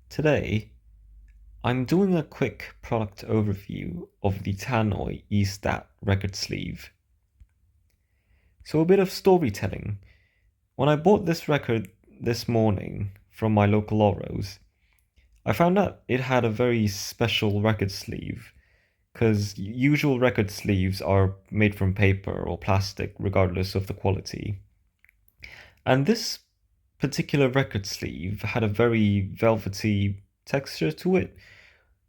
Today, I'm doing a quick product overview of the Tannoy E-Stat Record sleeve. So a bit of storytelling. When I bought this record this morning from my local Oros, I found out it had a very special record sleeve because usual record sleeves are made from paper or plastic regardless of the quality. And this particular record sleeve had a very velvety texture to it.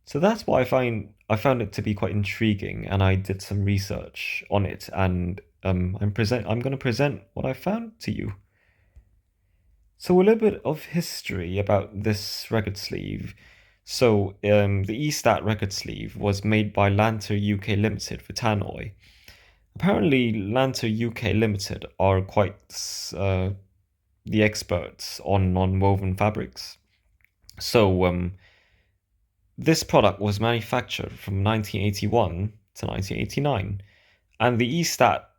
So that's why I found it to be quite intriguing, and I did some research on it, and I'm going to present what I found to you. So a little bit of history about this record sleeve. The E-Stat record sleeve was made by Lanter UK Limited for Tannoy. Apparently, Lanter UK Limited are quite uh, the experts on non-woven fabrics. So this product was manufactured from 1981 to 1989, and the E-Stat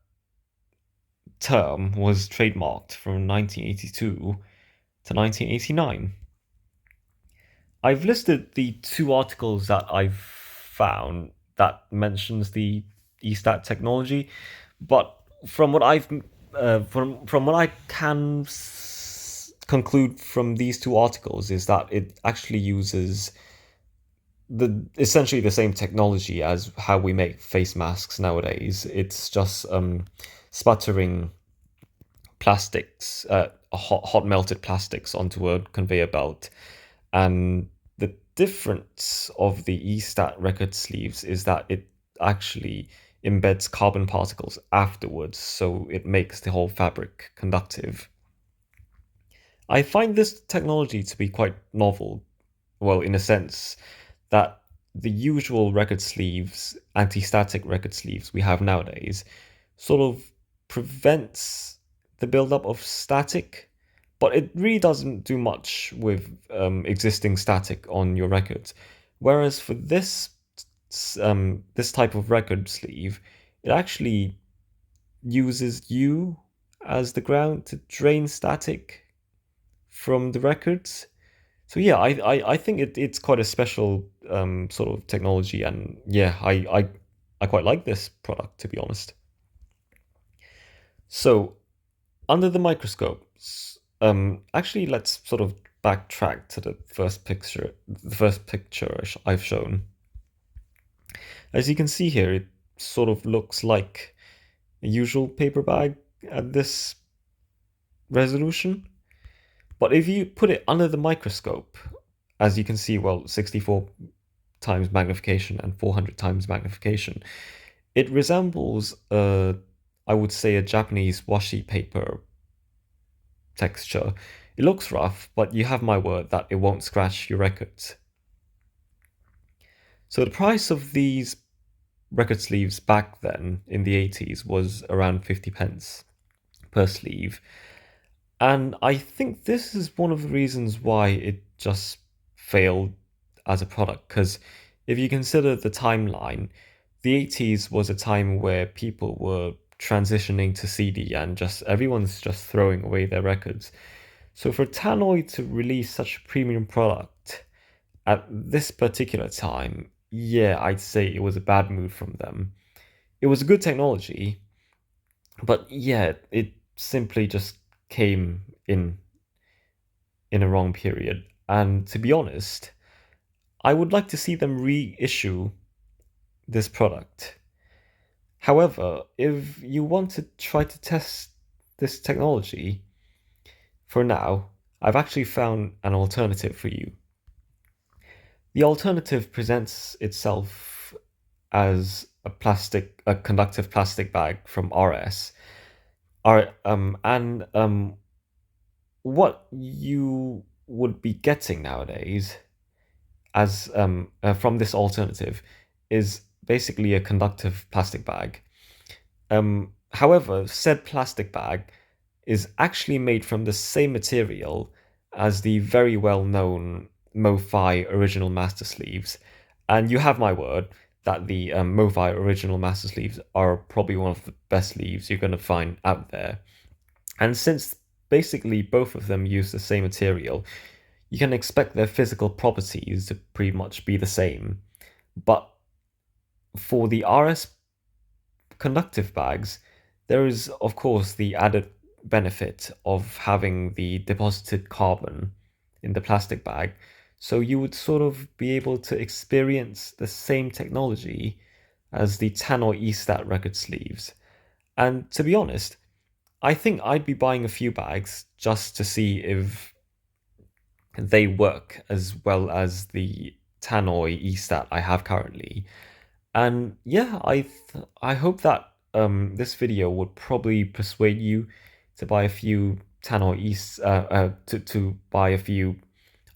term was trademarked from 1982 to 1989. I've listed the two articles that I've found that mentions the E-Stat technology, but from what I've from what I can conclude from these two articles is that it actually uses the essentially the same technology as how we make face masks nowadays. It's just sputtering plastics, hot melted plastics onto a conveyor belt. And the difference of the E-Stat record sleeves is that it actually embeds carbon particles afterwards, so it makes the whole fabric conductive. I find this technology to be quite novel, well, in a sense that the usual record sleeves, anti-static record sleeves we have nowadays, sort of prevents the buildup of static, but it really doesn't do much with existing static on your records. Whereas for this type of record sleeve, it actually uses you as the ground to drain static from the records. So yeah, I think it's quite a special sort of technology, and yeah, I quite like this product, to be honest. So under the microscope, actually let's sort of backtrack to the first picture I've shown. As you can see here, it sort of looks like a usual paper bag at this resolution. But if you put it under the microscope, as you can see, well, 64 times magnification and 400 times magnification, it resembles I would say a Japanese washi paper texture. It looks rough, but you have my word that it won't scratch your records. So the price of these record sleeves back then in the 80s was around 50 pence per sleeve. And I think this is one of the reasons why it just failed as a product. Because if you consider the timeline, the 80s was a time where people were transitioning to CD and just everyone's just throwing away their records. So for Tannoy to release such a premium product at this particular time, yeah, I'd say it was a bad move from them. It was a good technology, but yeah, it simply just came in a wrong period. And to be honest, I would like to see them reissue this product. However, if you want to try to test this technology, for now, I've actually found an alternative for you. The alternative presents itself as a conductive plastic bag from RS. And what you would be getting nowadays as from this alternative is basically a conductive plastic bag. However, said plastic bag is actually made from the same material as the very well known MoFi original master sleeves, and you have my word that the MoFi original master sleeves are probably one of the best sleeves you're going to find out there. And since basically both of them use the same material, you can expect their physical properties to pretty much be the same. But for the RS conductive bags, there is, of course, the added benefit of having the deposited carbon in the plastic bag. So you would sort of be able to experience the same technology as the Tannoy E-Stat record sleeves. And to be honest, I think I'd be buying a few bags just to see if they work as well as the Tannoy E-Stat I have currently. And yeah, I hope that this video would probably persuade you to buy a few Tannoy East to buy a few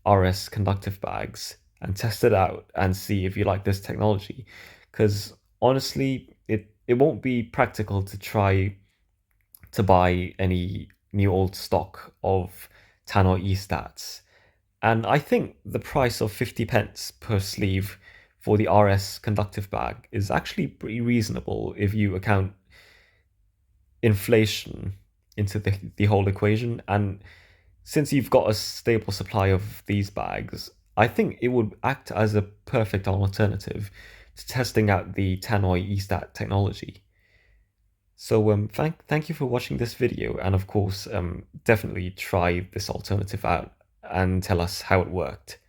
RS conductive bags and test it out and see if you like this technology. Because honestly, it won't be practical to try to buy any new old stock of Tannoy E-Stats. And I think the price of 50 pence per sleeve for the RS conductive bag is actually pretty reasonable if you account inflation into the whole equation. And since you've got a stable supply of these bags, I think it would act as a perfect alternative to testing out the Tannoy E-Stat technology. So thank you for watching this video, and of course definitely try this alternative out and tell us how it worked.